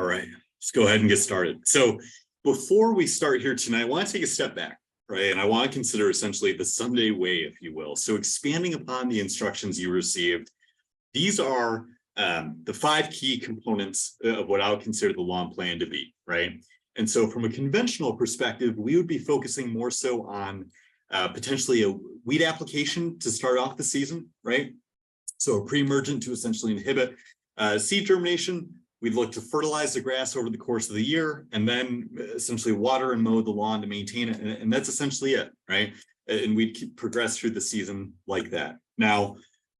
All right, let's go ahead and get started. So before we start here tonight, I want to take a step back, right? And I want to consider essentially the Sunday way, if you will. So expanding upon the instructions you received, these are the 5 key components of what I would consider the lawn plan to be, right? And so from a conventional perspective, we would be focusing more so on potentially a weed application to start off the season, right? So a pre-emergent to essentially inhibit seed germination. We'd look to fertilize the grass over the course of the year and then essentially water and mow the lawn to maintain it. And that's essentially it, right? And we'd progress through the season like that. Now,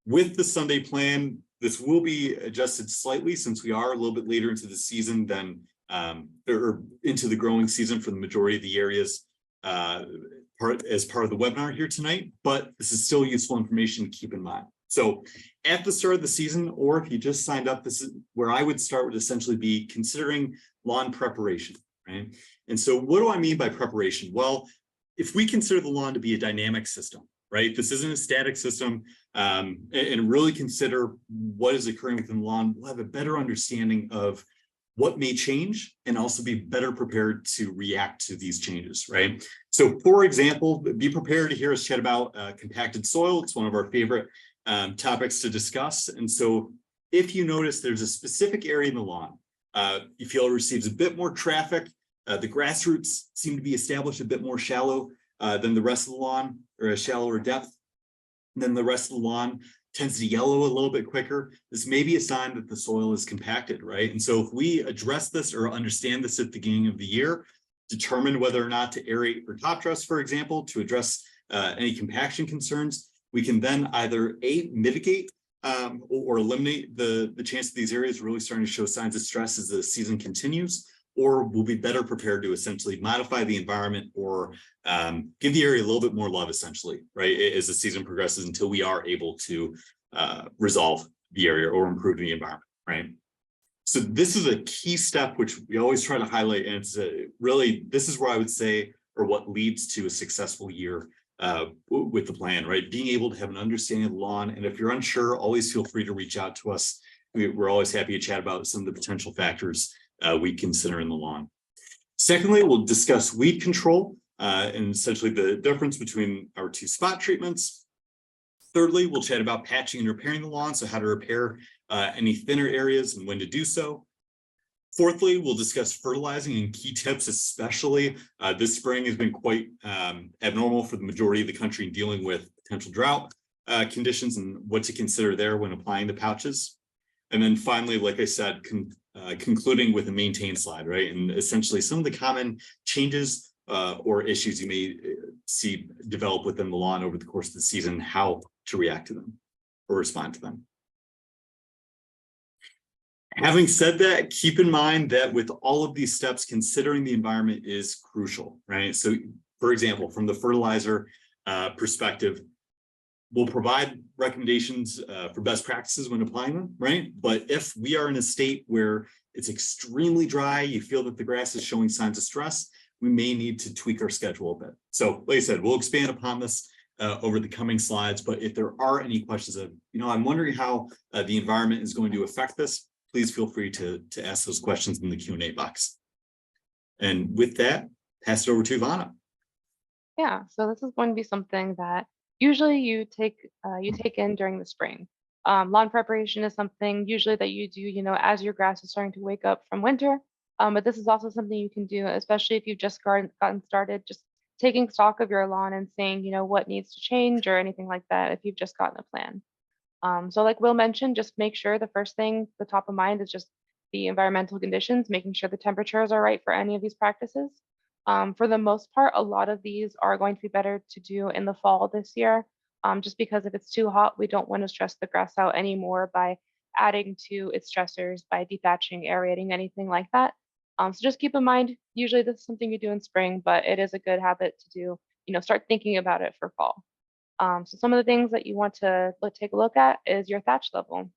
with the Sunday plan, this will be adjusted slightly since we are a little bit later into the season than, or into the growing season for the majority of the areas as part of the webinar here tonight, but this is still useful information to keep in mind. So at the start of the season, or if you just signed up, this is where I would start would essentially be considering lawn preparation, right? And so what do I mean by preparation? Well, if we consider the lawn to be a dynamic system, right? This isn't a static system, and really consider what is occurring within the lawn, we'll have a better understanding of what may change and also be better prepared to react to these changes, right? So for example, be prepared to hear us chat about compacted soil. It's one of our favorite topics to discuss. And so if you notice there's a specific area in the lawn, you feel it receives a bit more traffic, the grass roots seem to be established a bit more shallow than the rest of the lawn, or a shallower depth than the rest of the lawn, tends to yellow a little bit quicker. This may be a sign that the soil is compacted, right? And so if we address this or understand this at the beginning of the year, determine whether or not to aerate or top dress, for example, to address any compaction concerns, we can then either mitigate or eliminate the chance of these areas really starting to show signs of stress as the season continues, or we'll be better prepared to essentially modify the environment or give the area a little bit more love, essentially, right, as the season progresses until we are able to resolve the area or improve the environment, right? So this is a key step, which we always try to highlight, and it's really, this is where I would say, or what leads to a successful year with the plan, right? Being able to have an understanding of the lawn. And if you're unsure, always feel free to reach out to us. We're always happy to chat about some of the potential factors we consider in the lawn. Secondly, we'll discuss weed control and essentially the difference between our 2 spot treatments. Thirdly, we'll chat about patching and repairing the lawn, so how to repair any thinner areas and when to do so. Fourthly, we'll discuss fertilizing and key tips, especially this spring has been quite abnormal for the majority of the country in dealing with potential drought conditions and what to consider there when applying the pouches. And then finally, like I said, concluding with a maintain slide, right? And essentially some of the common changes or issues you may see develop within the lawn over the course of the season, how to react to them or respond to them. Having said that, keep in mind that with all of these steps, considering the environment is crucial, right? So for example, from the fertilizer perspective, we'll provide recommendations for best practices when applying them, right? But if we are in a state where it's extremely dry, you feel that the grass is showing signs of stress, we may need to tweak our schedule a bit. So like I said, we'll expand upon this over the coming slides, but if there are any questions of, I'm wondering how the environment is going to affect this, please feel free to ask those questions in the Q&A box. And with that, pass it over to Ivana. Yeah, so this is going to be something that usually you take in during the spring. Lawn preparation is something usually that you do, as your grass is starting to wake up from winter. But this is also something you can do, especially if you've just gotten started, just taking stock of your lawn and saying, what needs to change or anything like that if you've just gotten a plan. So like Will mentioned, just make sure the first thing, the top of mind is just the environmental conditions, making sure the temperatures are right for any of these practices. For the most part, a lot of these are going to be better to do in the fall this year, just because if it's too hot, we don't want to stress the grass out anymore by adding to its stressors, by dethatching, aerating, anything like that. So just keep in mind, usually this is something you do in spring, but it is a good habit to do, start thinking about it for fall. So some of the things that you want to take a look at is your thatch level.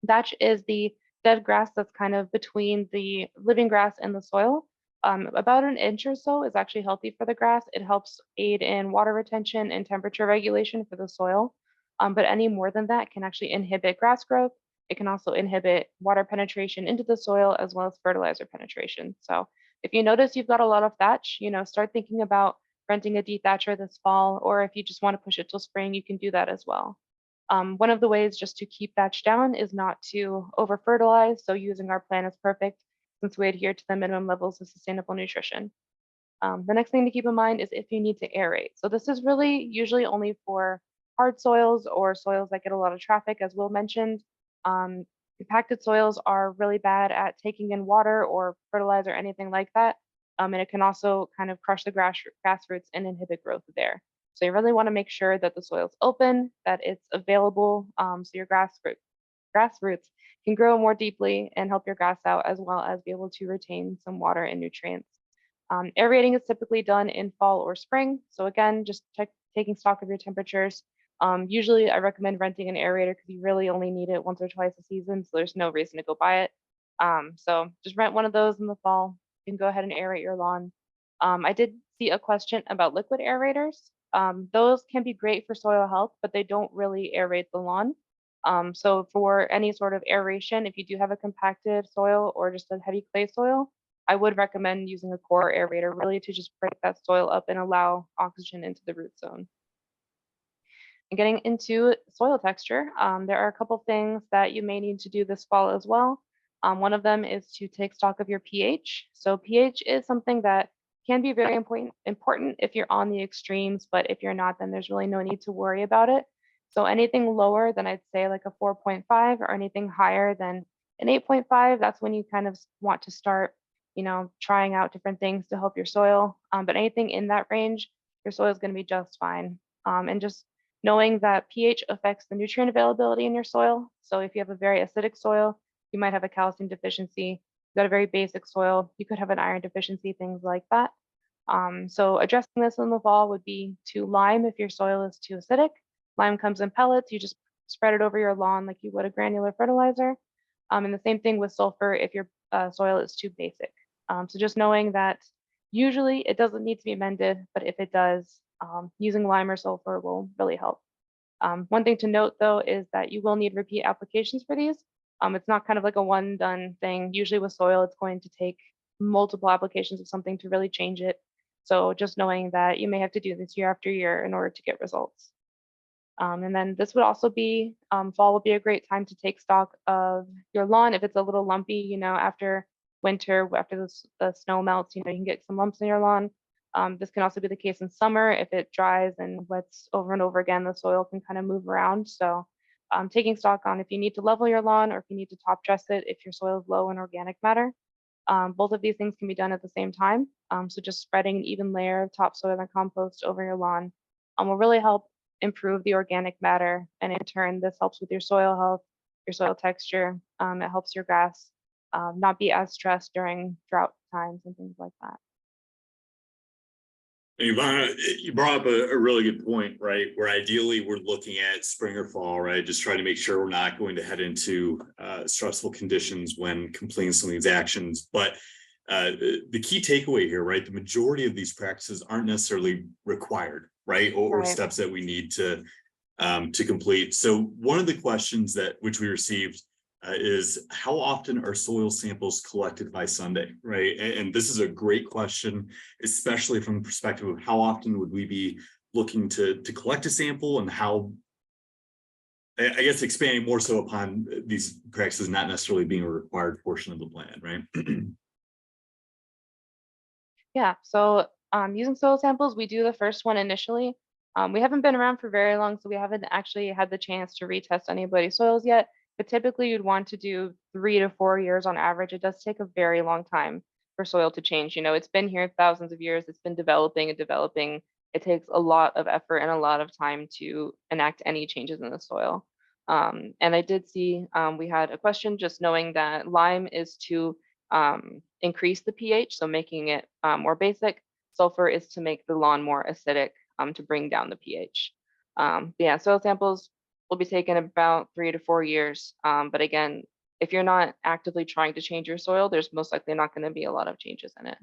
Thatch is the dead grass that's kind of between the living grass and the soil. About an inch or so is actually healthy for the grass. It helps aid in water retention and temperature regulation for the soil. But any more than that can actually inhibit grass growth It can also inhibit water penetration into the soil as well as fertilizer penetration. So if you notice you've got a lot of thatch, start thinking about renting a dethatcher this fall, or if you just want to push it till spring, you can do that as well. One of the ways just to keep thatch down is not to over fertilize. So using our plan is perfect since we adhere to the minimum levels of sustainable nutrition. The next thing to keep in mind is if you need to aerate. So this is really usually only for hard soils or soils that get a lot of traffic, as Will mentioned. Compacted soils are really bad at taking in water or fertilizer, anything like that. And it can also kind of crush the grass roots and inhibit growth there. So you really want to make sure that the soil's open, that it's available, so your grass roots can grow more deeply and help your grass out, as well as be able to retain some water and nutrients. Aerating is typically done in fall or spring. So again, just taking stock of your temperatures. Usually I recommend renting an aerator because you really only need it once or twice a season. So there's no reason to go buy it. So just rent one of those in the fall. You can go ahead and aerate your lawn. I did see a question about liquid aerators. Those can be great for soil health, but they don't really aerate the lawn. So for any sort of aeration, if you do have a compacted soil or just a heavy clay soil, I would recommend using a core aerator really to just break that soil up and allow oxygen into the root zone. And getting into soil texture, there are a couple things that you may need to do this fall as well. One of them is to take stock of your pH. So pH is something that can be very important if you're on the extremes, but if you're not, then there's really no need to worry about it. So anything lower than I'd say like a 4.5 or anything higher than an 8.5, that's when you kind of want to start trying out different things to help your soil. But anything in that range, your soil is going to be just fine. And just knowing that pH affects the nutrient availability in your soil. So if you have a very acidic soil, you might have a calcium deficiency. If you've got a very basic soil, you could have an iron deficiency, things like that. So addressing this in the fall would be to lime if your soil is too acidic. Lime comes in pellets. You just spread it over your lawn like you would a granular fertilizer. And the same thing with sulfur if your soil is too basic. So just knowing that usually it doesn't need to be amended, but if it does, using lime or sulfur will really help. One thing to note though is that you will need repeat applications for these. It's not kind of like a one done thing. Usually with soil, it's going to take multiple applications of something to really change it. So just knowing that you may have to do this year after year in order to get results. And then this would also be, fall would be a great time to take stock of your lawn. If it's a little lumpy, after winter, after the snow melts, you can get some lumps in your lawn. This can also be the case in summer. If it dries and wets over and over again, the soil can kind of move around. So taking stock on if you need to level your lawn or if you need to top dress it, if your soil is low in organic matter. Both of these things can be done at the same time. So just spreading an even layer of topsoil and compost over your lawn will really help improve the organic matter. And in turn, this helps with your soil health, your soil texture. It helps your grass not be as stressed during drought times and things like that. Ivana, you brought up a really good point, right? Where ideally we're looking at spring or fall, right? Just trying to make sure we're not going to head into stressful conditions when completing some of these actions. But the key takeaway here, right? The majority of these practices aren't necessarily required, right? Or steps that we need to complete. So one of the questions which we received is how often are soil samples collected by Sunday, right? And this is a great question, especially from the perspective of how often would we be looking to collect a sample, and how, I guess, expanding more so upon these practices not necessarily being a required portion of the plan, right? Yeah, so using soil samples, we do the first one initially. We haven't been around for very long, so we haven't actually had the chance to retest anybody's soils yet. But typically you'd want to do 3 to 4 years on average. It does take a very long time for soil to change. It's been here thousands of years. It's been developing and developing. It takes a lot of effort and a lot of time to enact any changes in the soil. And I did see we had a question just knowing that lime is to increase the pH, so making it more basic. Sulfur is to make the lawn more acidic to bring down the pH. Yeah, soil samples will be taken about 3 to 4 years. But again, if you're not actively trying to change your soil, there's most likely not going to be a lot of changes in it.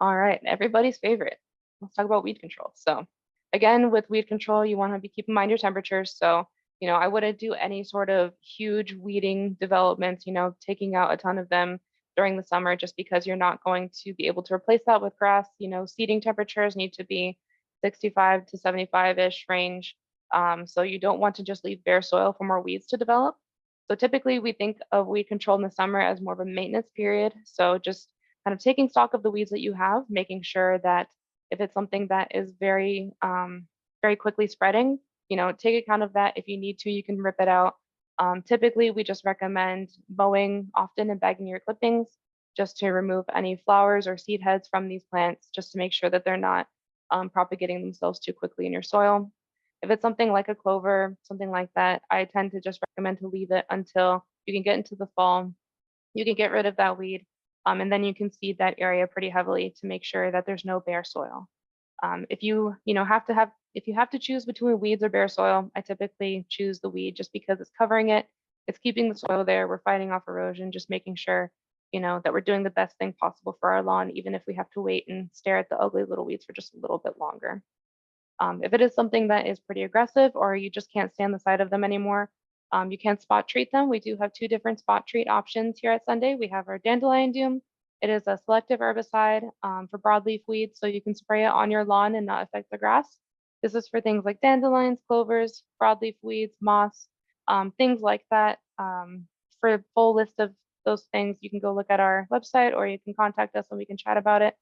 All right, everybody's favorite. Let's talk about weed control. So Again, with weed control, you want to be keep in mind your temperatures. So, I wouldn't do any sort of huge weeding developments, taking out a ton of them during the summer just because you're not going to be able to replace that with grass. Seeding temperatures need to be 65 to 75-ish range. So you don't want to just leave bare soil for more weeds to develop. So typically we think of weed control in the summer as more of a maintenance period. So just kind of taking stock of the weeds that you have, making sure that if it's something that is very quickly spreading, take account of that. If you need to, you can rip it out. Typically, we just recommend mowing often and bagging your clippings just to remove any flowers or seed heads from these plants, just to make sure that they're not propagating themselves too quickly in your soil. If it's something like a clover, something like that, I tend to just recommend to leave it until you can get into the fall. You can get rid of that weed, and then you can seed that area pretty heavily to make sure that there's no bare soil. If if you have to choose between weeds or bare soil, I typically choose the weed just because it's covering it, it's keeping the soil there, we're fighting off erosion, just making sure, that we're doing the best thing possible for our lawn, even if we have to wait and stare at the ugly little weeds for just a little bit longer. If it is something that is pretty aggressive or you just can't stand the sight of them anymore, you can spot treat them. We do have two different spot treat options here at Sunday. We have our dandelion doom. It is a selective herbicide for broadleaf weeds, so you can spray it on your lawn and not affect the grass. This is for things like dandelions, clovers, broadleaf weeds, moss, things like that. For a full list of those things, you can go look at our website or you can contact us and we can chat about it.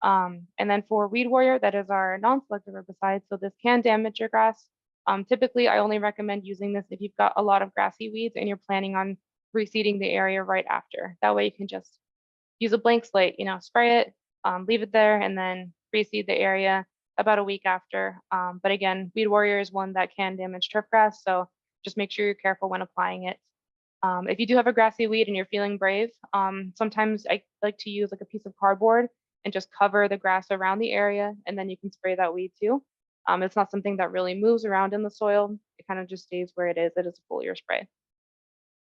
And then for Weed Warrior, that is our non-selective herbicide. So this can damage your grass. Typically, I only recommend using this if you've got a lot of grassy weeds and you're planning on reseeding the area right after. That way you can just use a blank slate, spray it, leave it there, and then reseed the area about a week after. But again, Weed Warrior is one that can damage turf grass, so just make sure you're careful when applying it. If you do have a grassy weed and you're feeling brave, sometimes I like to use like a piece of cardboard and just cover the grass around the area, and then you can spray that weed too. It's not something that really moves around in the soil. It kind of just stays where it is. It is a foliar spray.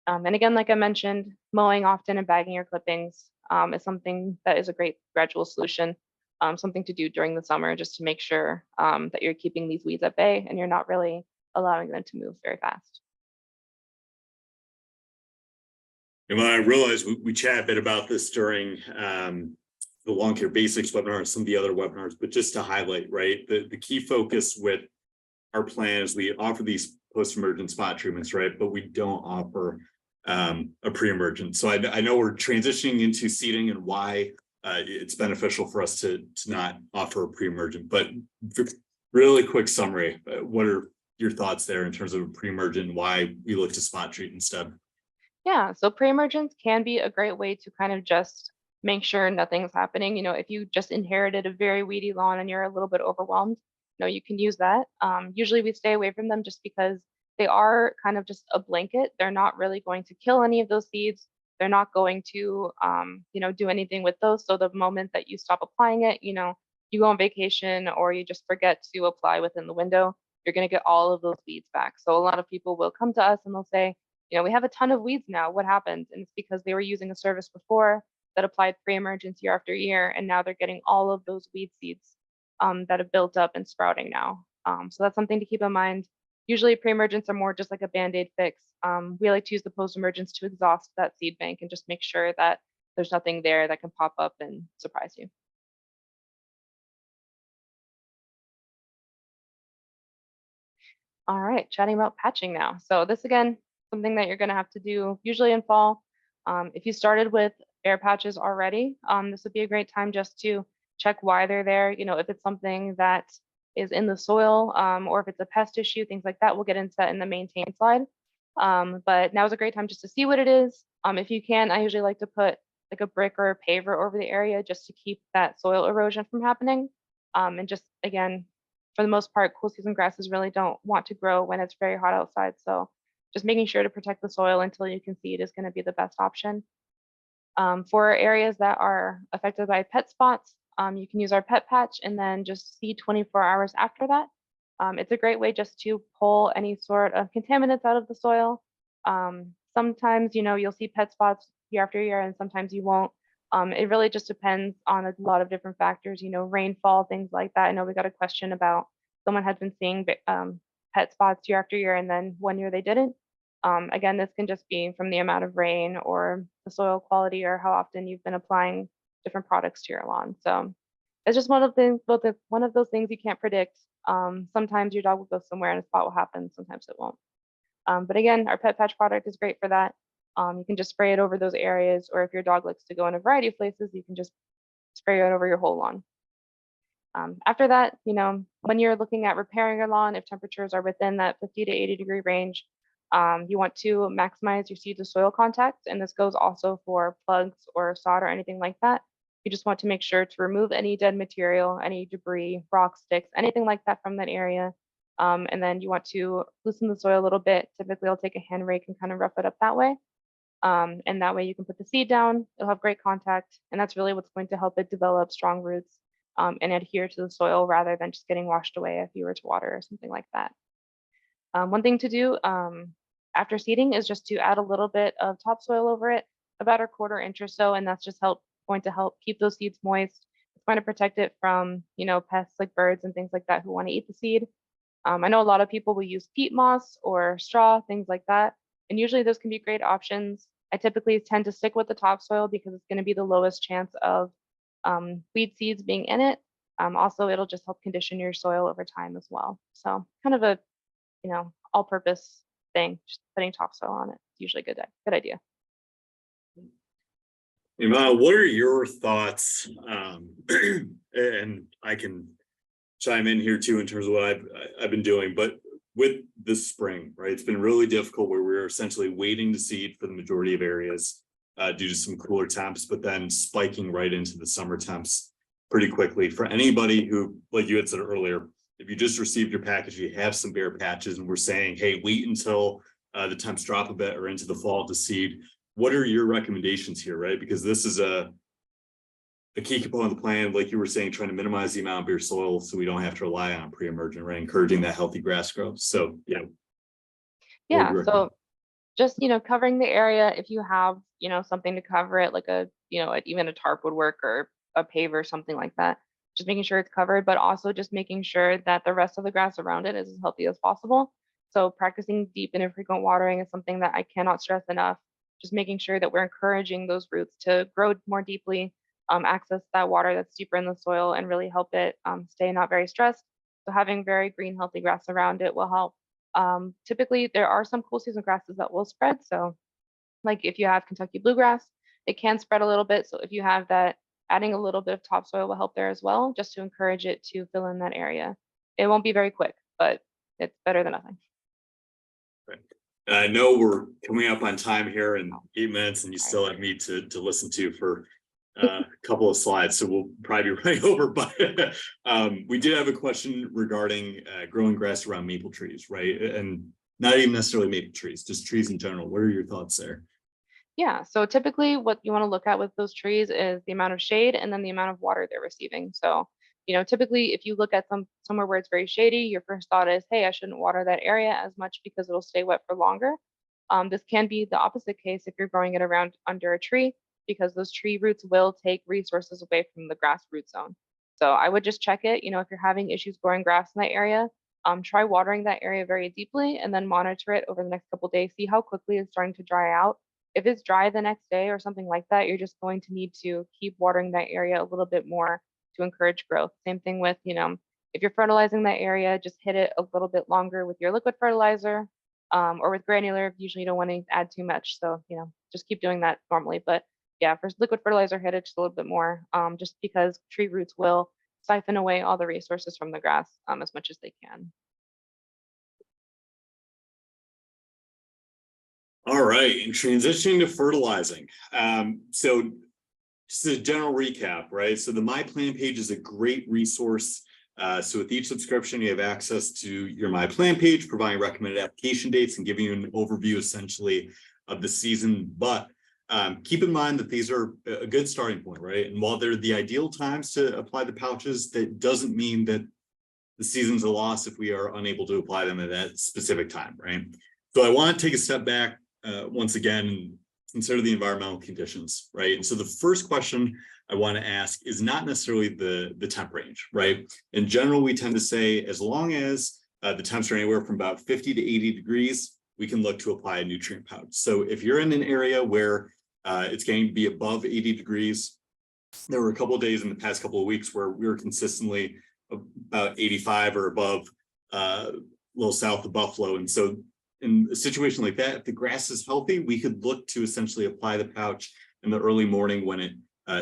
And again, like I mentioned, mowing often and bagging your clippings is something that is a great gradual solution, something to do during the summer just to make sure that you're keeping these weeds at bay and you're not really allowing them to move very fast. And I realized we chat a bit about this during the lawn care basics webinar and some of the other webinars, but just to highlight, right, the key focus with our plan is we offer these post-emergent spot treatments, right, but we don't offer a pre-emergent. So I know we're transitioning into seeding and why it's beneficial for us to not offer a pre-emergent, but really quick summary, what are your thoughts there in terms of a pre-emergent and why we look to spot treat instead? Yeah, so pre-emergence can be a great way to kind of just make sure nothing's happening. If you just inherited a very weedy lawn and you're a little bit overwhelmed, you can use that. Usually we stay away from them just because they are kind of just a blanket. They're not really going to kill any of those seeds. They're not going to, do anything with those. So the moment that you stop applying it, you go on vacation or you just forget to apply within the window, you're going to get all of those weeds back. So a lot of people will come to us and they'll say, we have a ton of weeds now. What happened? And it's because they were using a service before that applied pre-emergence year after year, and now they're getting all of those weed seeds that have built up and sprouting now. So that's something to keep in mind. Usually pre-emergence are more just like a band-aid fix. We like to use the post-emergence to exhaust that seed bank and just make sure that there's nothing there that can pop up and surprise you. All right, chatting about patching now. So this again, something that you're going to have to do usually in fall. If you started with bare patches already, this would be a great time just to check why they're there. If it's something that is in the soil or if it's a pest issue, things like that, we'll get into that in the maintain slide. But now is a great time just to see what it is. If you can, I usually like to put like a brick or a paver over the area just to keep that soil erosion from happening. And just again, for the most part, cool season grasses really don't want to grow when it's very hot outside. So just making sure to protect the soil until you can seed is going to be the best option. For areas that are affected by pet spots, you can use our pet patch and then just seed 24 hours after that. It's a great way just to pull any sort of contaminants out of the soil. Sometimes, you'll see pet spots year after year and sometimes you won't. It really just depends on a lot of different factors, rainfall, things like that. I know we got a question about someone had been seeing pet spots year after year, and then one year they didn't. Again, this can just be from the amount of rain or the soil quality or how often you've been applying different products to your lawn. So it's just one of those things you can't predict. Sometimes your dog will go somewhere and a spot will happen. Sometimes it won't. But again, our pet patch product is great for that. You can just spray it over those areas, or if your dog likes to go in a variety of places, you can just spray it over your whole lawn. After that, when you're looking at repairing your lawn, if temperatures are within that 50 to 80 degree range, you want to maximize your seed to soil contact. And this goes also for plugs or sod or anything like that. You just want to make sure to remove any dead material, any debris, rocks, sticks, anything like that from that area. And then you want to loosen the soil a little bit. Typically, I'll take a hand rake and kind of rough it up that way. And that way you can put the seed down, it'll have great contact, and that's really what's going to help it develop strong roots and adhere to the soil rather than just getting washed away if you were to water or something like that. One thing to do after seeding is just to add a little bit of topsoil over it, about a 1/4 inch or so, and that's just going to help keep those seeds moist. It's going to protect it from, pests like birds and things like that who want to eat the seed. I know a lot of people will use peat moss or straw, things like that, and usually those can be great options. I typically tend to stick with the topsoil because it's going to be the lowest chance of weed seeds being in it. Also, it'll just help condition your soil over time as well. So kind of a, all-purpose thing, just putting topsoil on it. It's usually a good idea. What are your thoughts? And I can chime in here too in terms of what I've been doing, but with this spring, right? It's been really difficult where we're essentially waiting to seed for the majority of areas due to some cooler temps, but then spiking right into the summer temps pretty quickly. For anybody who, like you had said earlier, if you just received your package, you have some bare patches, and we're saying, hey, wait until the temps drop a bit or into the fall to seed. What are your recommendations here, right? Because this is a key component of the plan, like you were saying, trying to minimize the amount of bare soil so we don't have to rely on pre-emergent, right? Encouraging that healthy grass growth. So, Yeah. So just, covering the area if you have, something to cover it, like even a tarp would work or a paver, something like that. Just making sure it's covered, but also just making sure that the rest of the grass around it is as healthy as possible. So practicing deep and infrequent watering is something that I cannot stress enough. Just making sure that we're encouraging those roots to grow more deeply, access that water that's deeper in the soil, and really help it stay not very stressed. So having very green, healthy grass around it will help. Typically, there are some cool season grasses that will spread. So like if you have Kentucky bluegrass, it can spread a little bit. So if you have that, adding a little bit of topsoil will help there as well, just to encourage it to fill in that area. It won't be very quick, but it's better than nothing. Right. I know we're coming up on time here in 8 minutes, and you still have me to listen to for a couple of slides, so we'll probably be running over. But we did have a question regarding growing grass around maple trees, right? And not even necessarily maple trees, just trees in general. What are your thoughts there? Yeah, so typically what you want to look at with those trees is the amount of shade and then the amount of water they're receiving. So, typically if you look at somewhere where it's very shady, your first thought is, hey, I shouldn't water that area as much because it'll stay wet for longer. This can be the opposite case if you're growing it around under a tree, because those tree roots will take resources away from the grass root zone. So I would just check it, if you're having issues growing grass in that area, try watering that area very deeply and then monitor it over the next couple of days, see how quickly it's starting to dry out. If it's dry the next day or something like that, you're just going to need to keep watering that area a little bit more to encourage growth. Same thing with, if you're fertilizing that area, just hit it a little bit longer with your liquid fertilizer or with granular. Usually you don't want to add too much. So, just keep doing that normally. But yeah, for liquid fertilizer, hit it just a little bit more, just because tree roots will siphon away all the resources from the grass as much as they can. All right, and transitioning to fertilizing. So just a general recap, right? So the My Plan page is a great resource. So with each subscription, you have access to your My Plan page, providing recommended application dates and giving you an overview essentially of the season. But keep in mind that these are a good starting point, right? And while they're the ideal times to apply the pouches, that doesn't mean that the season's a loss if we are unable to apply them at that specific time, right? So I want to take a step back once again and consider the environmental conditions, right? And so the first question I want to ask is not necessarily the temp range, right? In general, we tend to say as long as the temps are anywhere from about 50 to 80 degrees, we can look to apply a nutrient pouch. So if you're in an area where it's going to be above 80 degrees, there were a couple of days in the past couple of weeks where we were consistently about 85 or above, a little south of Buffalo. And so in a situation like that, if the grass is healthy, we could look to essentially apply the pouch in the early morning when it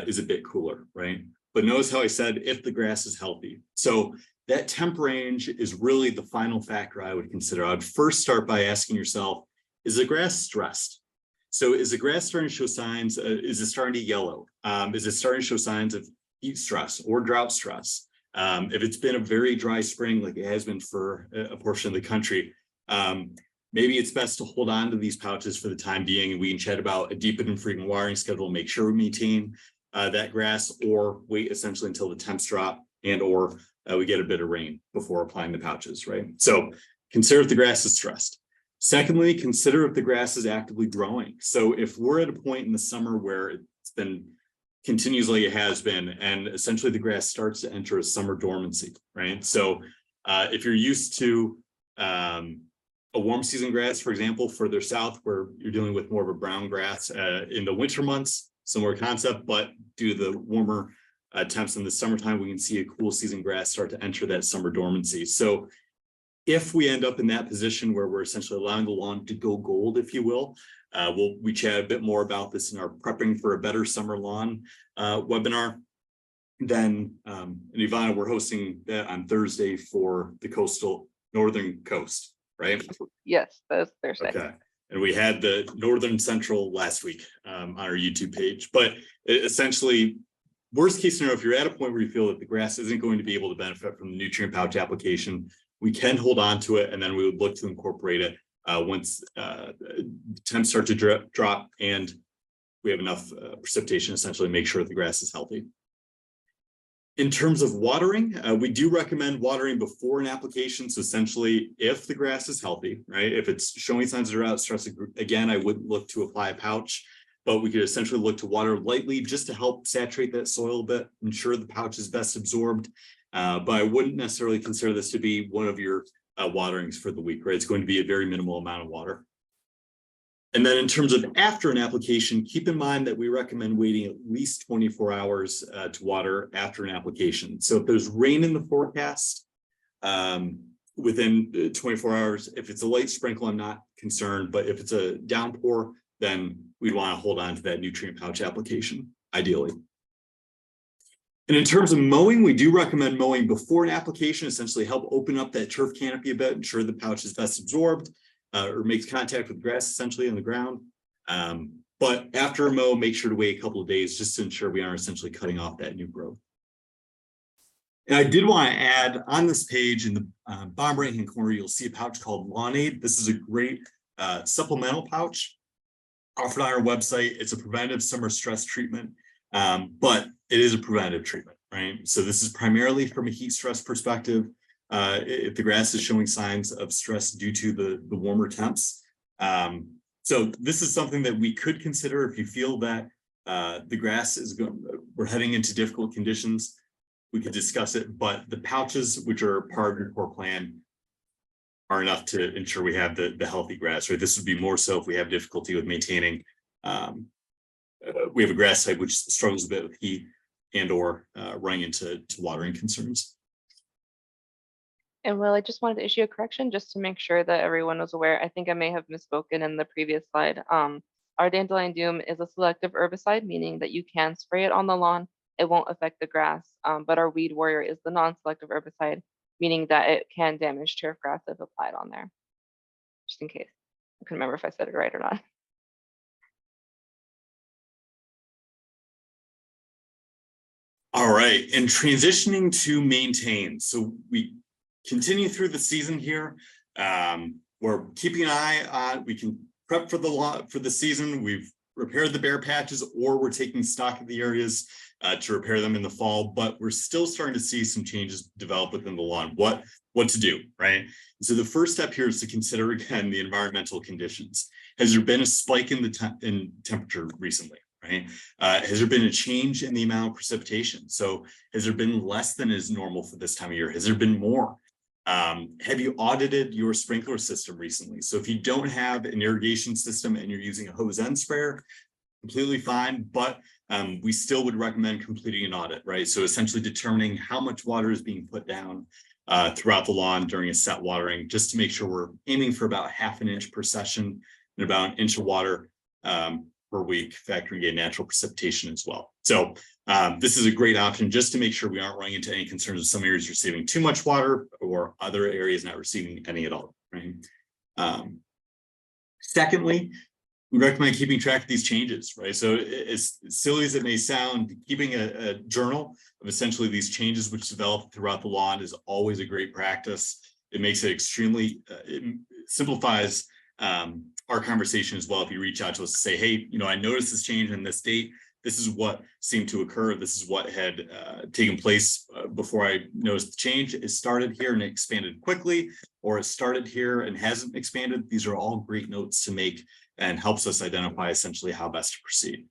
is a bit cooler, right? But notice how I said if the grass is healthy. So that temp range is really the final factor I would consider. I would first start by asking yourself, is the grass stressed? So is the grass starting to show signs? Is it starting to yellow? Is it starting to show signs of heat stress or drought stress? If it's been a very dry spring, like it has been for a portion of the country, maybe it's best to hold on to these pouches for the time being, and we can chat about a deep and frequent watering schedule, make sure we maintain that grass, or wait essentially until the temps drop and or we get a bit of rain before applying the pouches, right? So consider if the grass is stressed. Secondly, consider if the grass is actively growing. So if we're at a point in the summer where it's been continues like it has been, and essentially the grass starts to enter a summer dormancy, right? So if you're used to a warm season grass, for example, further south where you're dealing with more of a brown grass in the winter months, similar concept, but due to the warmer temps in the summertime, we can see a cool season grass start to enter that summer dormancy. So if we end up in that position where we're essentially allowing the lawn to go gold, if you will, we chat a bit more about this in our Prepping for a Better Summer Lawn webinar. Then, and Ivana, we're hosting that on Thursday for the coastal northern coast, right? Yes, that's Thursday. Okay. And we had the northern central last week on our YouTube page. But essentially, worst case scenario, if you're at a point where you feel that the grass isn't going to be able to benefit from the nutrient pouch application, we can hold on to it, and then we would look to incorporate it once temps start to drop and we have enough precipitation, essentially make sure the grass is healthy. In terms of watering, we do recommend watering before an application. So essentially, if the grass is healthy, right, if it's showing signs of drought stress, again, I wouldn't look to apply a pouch, but we could essentially look to water lightly just to help saturate that soil a bit, ensure the pouch is best absorbed. But I wouldn't necessarily consider this to be one of your waterings for the week, right? It's going to be a very minimal amount of water. And then in terms of after an application, keep in mind that we recommend waiting at least 24 hours to water after an application. So if there's rain in the forecast within 24 hours, if it's a light sprinkle, I'm not concerned, but if it's a downpour, then we'd want to hold on to that nutrient pouch application, ideally. And in terms of mowing, we do recommend mowing before an application, essentially help open up that turf canopy a bit, ensure the pouch is best absorbed or makes contact with grass essentially on the ground. But after a mow, make sure to wait a couple of days just to ensure we aren't essentially cutting off that new growth. And I did want to add on this page in the bottom right-hand corner, you'll see a pouch called Lawn Aid. This is a great supplemental pouch offered on our website. It's a preventive summer stress treatment, but it is a preventative treatment, right? So this is primarily from a heat stress perspective. If the grass is showing signs of stress due to the warmer temps. So this is something that we could consider if you feel that the grass is we're heading into difficult conditions, we could discuss it, but the pouches, which are part of your core plan, are enough to ensure we have the healthy grass, right? This would be more so if we have difficulty with maintaining, we have a grass type which struggles a bit with heat and or running into watering concerns. And Will, I just wanted to issue a correction just to make sure that everyone was aware. I think I may have misspoken in the previous slide. Our dandelion doom is a selective herbicide, meaning that you can spray it on the lawn. It won't affect the grass. But our weed warrior is the non-selective herbicide, meaning that it can damage turf grass if applied on there. Just in case. I couldn't remember if I said it right or not. All right, and transitioning to maintain. So we continue through the season here. We're keeping an eye on, we can prep for the season. We've repaired the bare patches, or we're taking stock of the areas to repair them in the fall, but we're still starting to see some changes develop within the lawn. What to do, right? So the first step here is to consider, again, the environmental conditions. Has there been a spike in the temperature recently, right? Has there been a change in the amount of precipitation? So has there been less than is normal for this time of year? Has there been more? Have you audited your sprinkler system recently? So if you don't have an irrigation system and you're using a hose end sprayer, completely fine, but we still would recommend completing an audit, right? So essentially determining how much water is being put down throughout the lawn during a set watering, just to make sure we're aiming for about ½ an inch per session and about 1 inch of water per week, factoring in natural precipitation as well. So this is a great option just to make sure we aren't running into any concerns of some areas receiving too much water or other areas not receiving any at all, right? Secondly, we recommend keeping track of these changes, right? So as silly as it may sound, keeping a journal of essentially these changes which develop throughout the lawn is always a great practice. It makes it extremely, it simplifies our conversation as well. If you reach out to us to say, hey, I noticed this change in this date, this is what seemed to occur, this is what had taken place before I noticed the change. It started here and it expanded quickly, or it started here and hasn't expanded. These are all great notes to make and helps us identify essentially how best to proceed.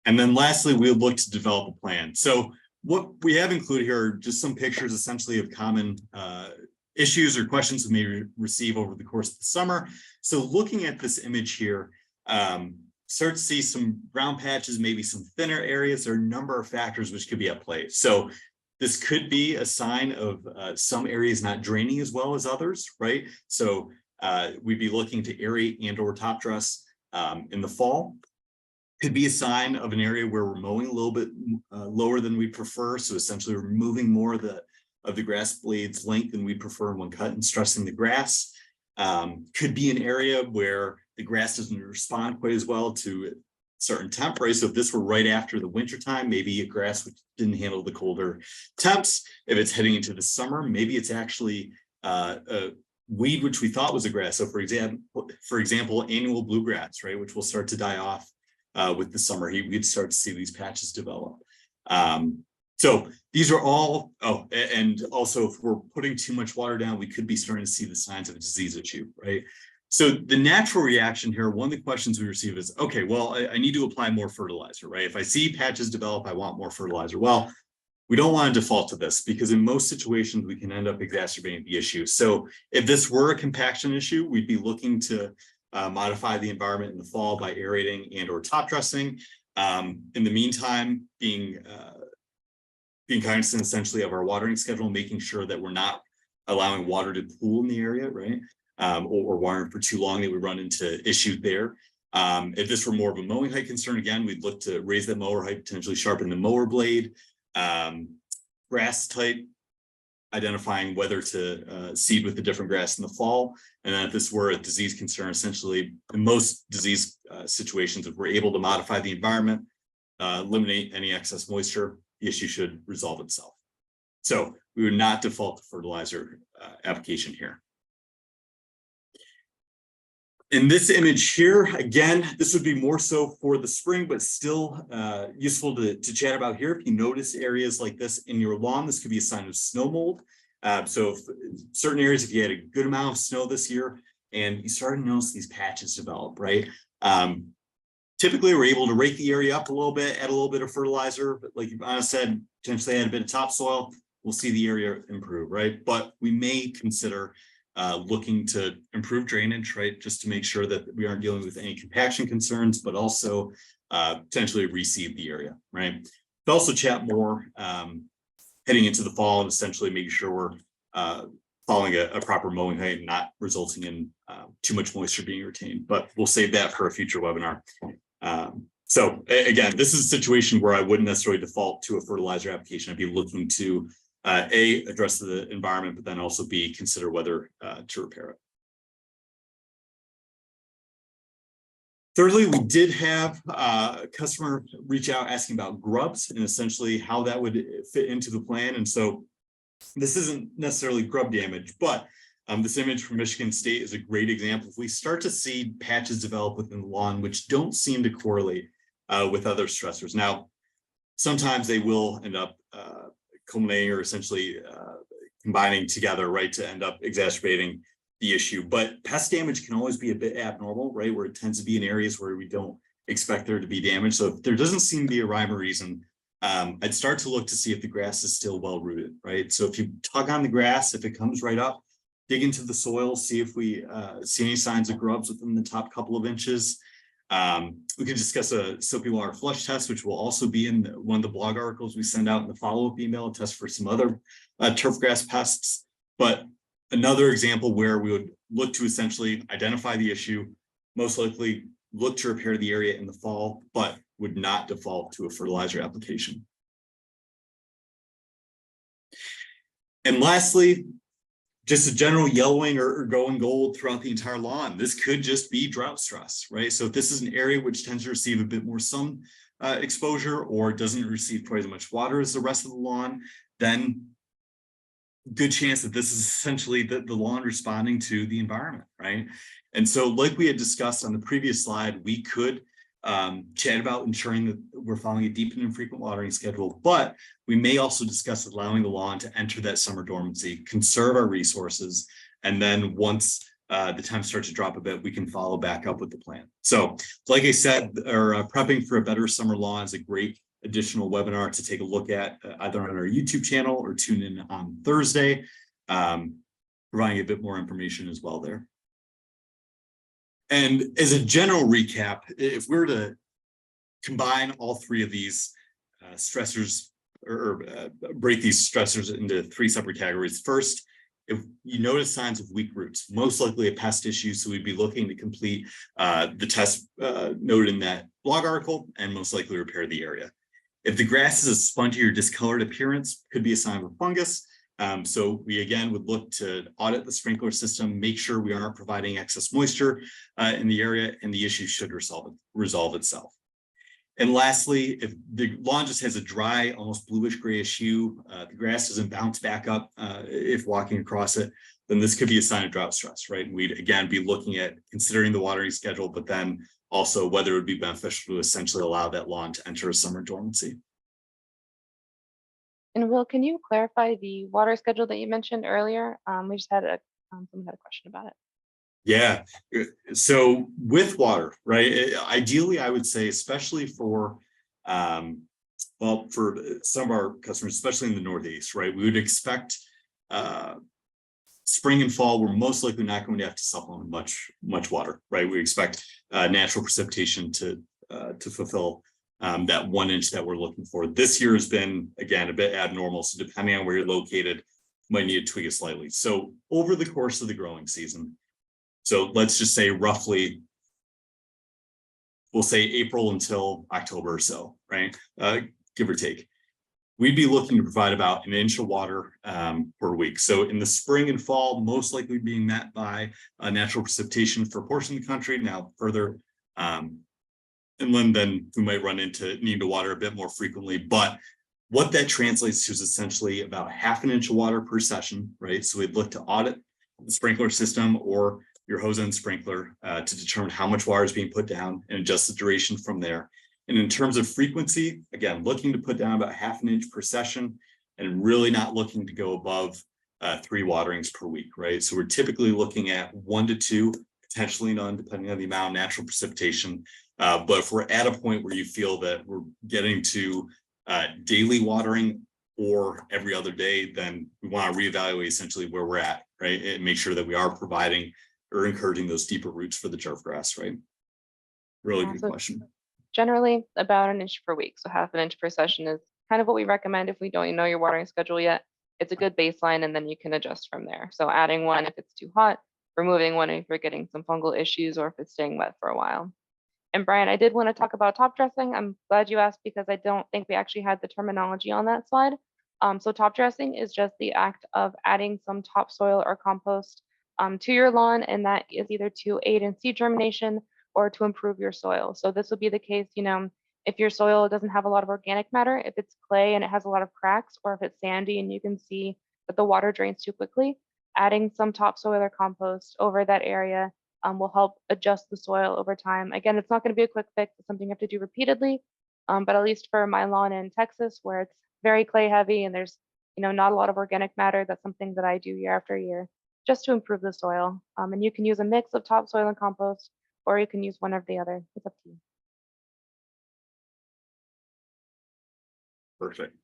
And then lastly, we'll look to develop a plan. So what we have included here are just some pictures essentially of common issues or questions we may receive over the course of the summer. So looking at this image here, start to see some brown patches, maybe some thinner areas. There are a number of factors which could be at play. So this could be a sign of some areas not draining as well as others, right? So we'd be looking to aerate and or top dress in the fall. Could be a sign of an area where we're mowing a little bit lower than we prefer. So essentially we're removing more of the grass blades length than we prefer when cut and stressing the grass. Could be an area where the grass doesn't respond quite as well to certain temp, right? So if this were right after the winter time, maybe a grass which didn't handle the colder temps. If it's heading into the summer, maybe it's actually a weed which we thought was a grass. So for example, annual bluegrass, right, which will start to die off with the summer heat. We'd start to see these patches develop. So these are all, and also if we're putting too much water down, we could be starting to see the signs of a disease issue, right? So the natural reaction here, one of the questions we receive is, okay, well, I need to apply more fertilizer, right? If I see patches develop, I want more fertilizer. Well, we don't want to default to this because in most situations, we can end up exacerbating the issue. So if this were a compaction issue, we'd be looking to modify the environment in the fall by aerating and or top dressing. In the meantime, being cognizant essentially of our watering schedule, making sure that we're not allowing water to pool in the area, right? Or watering for too long that we run into issues there. If this were more of a mowing height concern, again, we'd look to raise that mower height, potentially sharpen the mower blade. Grass type, identifying whether to seed with the different grass in the fall. And then if this were a disease concern, essentially in most disease situations, if we're able to modify the environment, eliminate any excess moisture, the issue should resolve itself. So we would not default to fertilizer application here. In this image here, again, this would be more so for the spring, but still useful to chat about here. If you notice areas like this in your lawn, this could be a sign of snow mold. So if certain areas, if you had a good amount of snow this year and you start to notice these patches develop, right? Typically, we're able to rake the area up a little bit, add a little bit of fertilizer, but like Anna said, potentially add a bit of topsoil, we'll see the area improve, right? But we may consider looking to improve drainage, right? Just to make sure that we aren't dealing with any compaction concerns, but also potentially reseed the area, right? But also chat more heading into the fall and essentially making sure we're following a proper mowing height and not resulting in too much moisture being retained. But we'll save that for a future webinar. So again, this is a situation where I wouldn't necessarily default to a fertilizer application. I'd be looking to A, address the environment, but then also B, consider whether to repair it. Thirdly, we did have a customer reach out asking about grubs and essentially how that would fit into the plan. And so this isn't necessarily grub damage, but This image from Michigan State is a great example. If we start to see patches develop within the lawn, which don't seem to correlate with other stressors. Now, sometimes they will end up culminating or essentially combining together, right, to end up exacerbating the issue. But pest damage can always be a bit abnormal, right, where it tends to be in areas where we don't expect there to be damage. So if there doesn't seem to be a rhyme or reason, I'd start to look to see if the grass is still well rooted, right? So if you tug on the grass, if it comes right up, dig into the soil, see if we see any signs of grubs within the top couple of inches. We could discuss a soapy water flush test, which will also be in one of the blog articles we send out in the follow-up email, test for some other turfgrass pests. But another example where we would look to essentially identify the issue, most likely look to repair the area in the fall, but would not default to a fertilizer application. And lastly, just a general yellowing or going gold throughout the entire lawn. This could just be drought stress, right? So if this is an area which tends to receive a bit more sun exposure or doesn't receive quite as much water as the rest of the lawn, then good chance that this is essentially the lawn responding to the environment, right? And so like we had discussed on the previous slide, we could chat about ensuring that we're following a deep and infrequent watering schedule, but we may also discuss allowing the lawn to enter that summer dormancy, conserve our resources, and then once the temps start to drop a bit, we can follow back up with the plan. So like I said, prepping for a better summer lawn is a great additional webinar to take a look at either on our YouTube channel or tune in on Thursday, providing a bit more information as well there. And as a general recap, if we were to combine all three of these stressors or break these stressors into three separate categories. First, if you notice signs of weak roots, most likely a pest issue, so we'd be looking to complete the test noted in that blog article and most likely repair the area. If the grass is a spongy or discolored appearance, could be a sign of a fungus. So we again would look to audit the sprinkler system, make sure we aren't providing excess moisture in the area, and the issue should resolve itself. And lastly, if the lawn just has a dry, almost bluish grayish hue, the grass doesn't bounce back up if walking across it, then this could be a sign of drought stress, right? And we'd again be looking at considering the watering schedule, but then also whether it would be beneficial to essentially allow that lawn to enter a summer dormancy. And Will, can you clarify the water schedule that you mentioned earlier? We just had someone had a question about it. Yeah, so with water, right? Ideally, I would say, especially for, well, for some of our customers, especially in the Northeast, right? We would expect spring and fall, we're most likely not going to have to supplement much water, right? We expect natural precipitation to fulfill that 1 inch that we're looking for. This year has been, again, a bit abnormal. So depending on where you're located, you might need to tweak it slightly. So over the course of the growing season, so let's just say roughly, we'll say April until October or so, right? Give or take. We'd be looking to provide about 1 inch of water per week. So in the spring and fall, most likely being met by natural precipitation for a portion of the country. Now further inland, then we might run into needing to water a bit more frequently. But what that translates to is essentially about 1/2 inch of water per session, right? So we'd look to audit the sprinkler system or your hose end sprinkler to determine how much water is being put down and adjust the duration from there. And in terms of frequency, again, looking to put down about 1/2 inch per session and really not looking to go above 3 waterings per week, right? So we're typically looking at 1 to 2, potentially none, depending on the amount of natural precipitation. But if we're at a point where you feel that we're getting to daily watering or every other day, then we want to reevaluate essentially where we're at, right? And make sure that we are providing or encouraging those deeper roots for the turf grass, right? Really good question. Generally about 1 inch per week. So 1/2 inch per session is kind of what we recommend if we don't know your watering schedule yet. It's a good baseline and then you can adjust from there. So adding one if it's too hot, removing one if you're getting some fungal issues or if it's staying wet for a while. And Brian, I did want to talk about top dressing. I'm glad you asked because I don't think we actually had the terminology on that slide. So top dressing is just the act of adding some topsoil or compost to your lawn, and that is either to aid in seed germination or to improve your soil. So this would be the case, if your soil doesn't have a lot of organic matter, if it's clay and it has a lot of cracks, or if it's sandy and you can see that the water drains too quickly, adding some topsoil or compost over that area will help adjust the soil over time. Again, it's not going to be a quick fix. It's something you have to do repeatedly. But at least for my lawn in Texas, where it's very clay heavy and there's not a lot of organic matter, that's something that I do year after year just to improve the soil. And you can use a mix of topsoil and compost, or you can use one or the other. It's up to you. Perfect.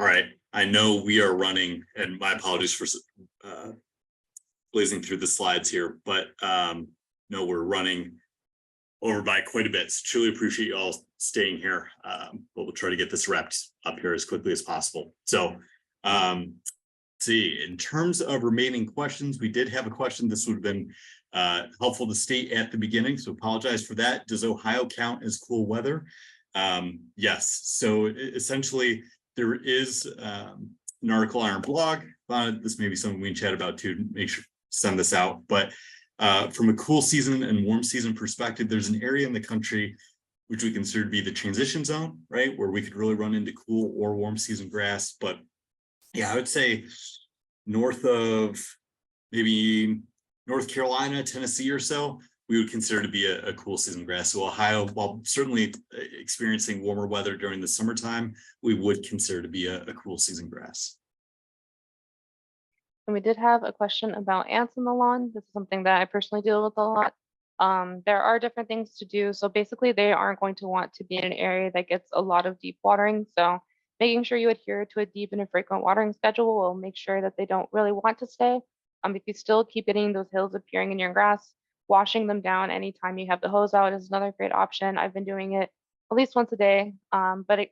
All right. I know we are running, and my apologies for blazing through the slides here, but no, we're running over by quite a bit. So truly appreciate you all staying here. But we'll try to get this wrapped up here as quickly as possible. So see, in terms of remaining questions, we did have a question. This would have been helpful to state at the beginning, so apologize for that. Does Ohio count as cool weather? Yes. So essentially, there is an article on our blog. This may be something we can chat about too. Make sure to send this out. But from a cool season and warm season perspective, there's an area in the country which we consider to be the transition zone, right, where we could really run into cool or warm season grass. But yeah, I would say north of maybe North Carolina, Tennessee or so, we would consider to be a cool season grass. So Ohio, while certainly experiencing warmer weather during the summertime, we would consider to be a cool season grass. And we did have a question about ants in the lawn. This is something that I personally deal with a lot. There are different things to do. So basically, they aren't going to want to be in an area that gets a lot of deep watering. So making sure you adhere to a deep and a frequent watering schedule will make sure that they don't really want to stay. If you still keep getting those hills appearing in your grass, washing them down anytime you have the hose out is another great option. I've been doing it at least once a day.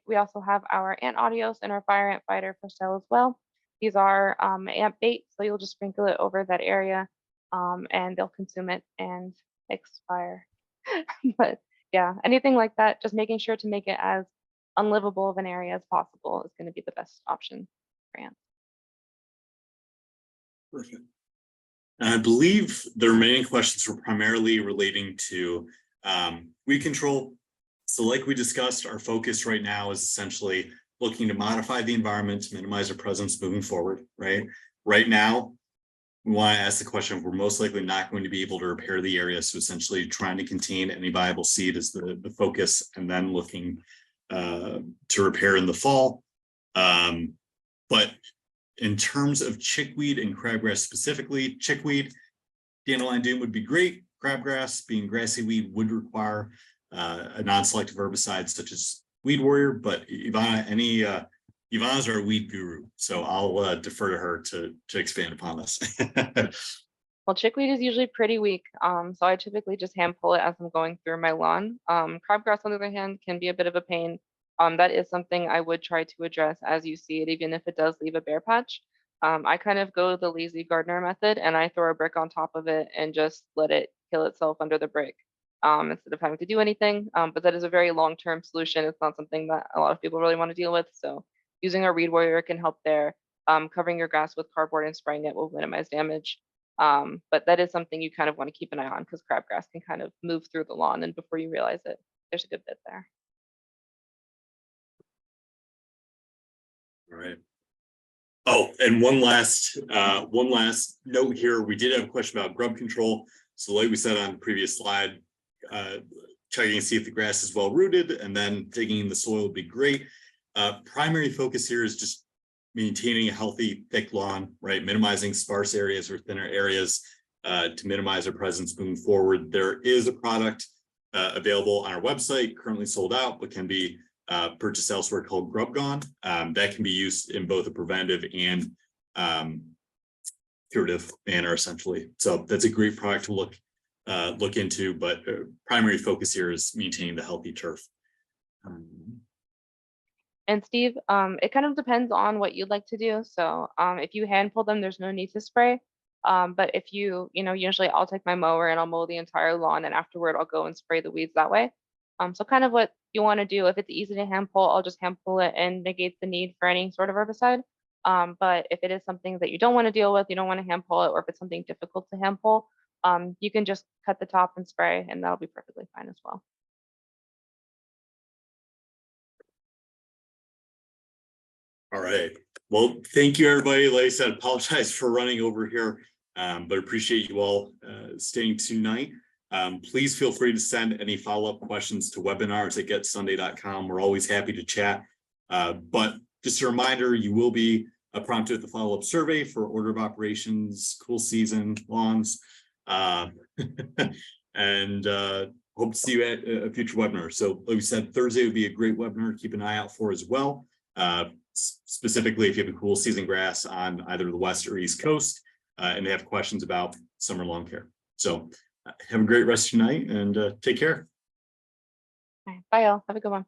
We also have our ant audios and our fire ant fighter for sale as well. These are ant bait, so you'll just sprinkle it over that area and they'll consume it and expire. But yeah, anything like that, just making sure to make it as unlivable of an area as possible is going to be the best option for ants. Perfect. And I believe the remaining questions were primarily relating to weed control. So like we discussed, our focus right now is essentially looking to modify the environment to minimize our presence moving forward, right? Right now, we want to ask the question if we're most likely not going to be able to repair the area. So essentially trying to contain any viable seed is the focus, and then looking to repair in the fall. But in terms of chickweed and crabgrass specifically, chickweed, dandelion doom would be great. Crabgrass, being grassy weed, would require a non-selective herbicide such as Weed Warrior. But Ivana, Ivana's our weed guru, so I'll defer to her to expand upon this. Well, chickweed is usually pretty weak, so I typically just hand pull it as I'm going through my lawn. Crabgrass, on the other hand, can be a bit of a pain. That is something I would try to address as you see it, even if it does leave a bare patch. I kind of go the lazy gardener method, and I throw a brick on top of it and just let it kill itself under the brick instead of having to do anything. But that is a very long-term solution. It's not something that a lot of people really want to deal with. So using a Weed Warrior can help there. Covering your grass with cardboard and spraying it will minimize damage. But that is something you kind of want to keep an eye on because crabgrass can kind of move through the lawn, and before you realize it, there's a good bit there. All right. Oh, and one last note here. We did have a question about grub control. So like we said on the previous slide, checking to see if the grass is well rooted, and then digging in the soil would be great. Primary focus here is just maintaining a healthy, thick lawn, right? Minimizing sparse areas or thinner areas to minimize our presence moving forward. There is a product available on our website, currently sold out, but can be purchased elsewhere, called Grub Gone. That can be used in both a preventive and curative manner, essentially. So that's a great product to look into, but primary focus here is maintaining the healthy turf. And Steve, it kind of depends on what you'd like to do. So if you hand pull them, there's no need to spray. But if usually I'll take my mower and I'll mow the entire lawn, and afterward I'll go and spray the weeds that way. So kind of what you want to do. If it's easy to hand pull, I'll just hand pull it and negate the need for any sort of herbicide. But if it is something that you don't want to deal with, you don't want to hand pull it, or if it's something difficult to hand pull, you can just cut the top and spray, and that'll be perfectly fine as well. All right. Well, thank you, everybody. Like I said, apologize for running over here. but appreciate you all staying tonight. Please feel free to send any follow-up questions to webinars@getsunday.com. We're always happy to chat. But just a reminder, you will be prompted with the follow-up survey for order of operations, cool season, lawns, and hope to see you at a future webinar. So like we said, Thursday would be a great webinar to keep an eye out for as well. Specifically, if you have a cool season grass on either the West or East Coast, and they have questions about summer lawn care. So have a great rest of your night and take care. All right, bye, y'all. Have a good one.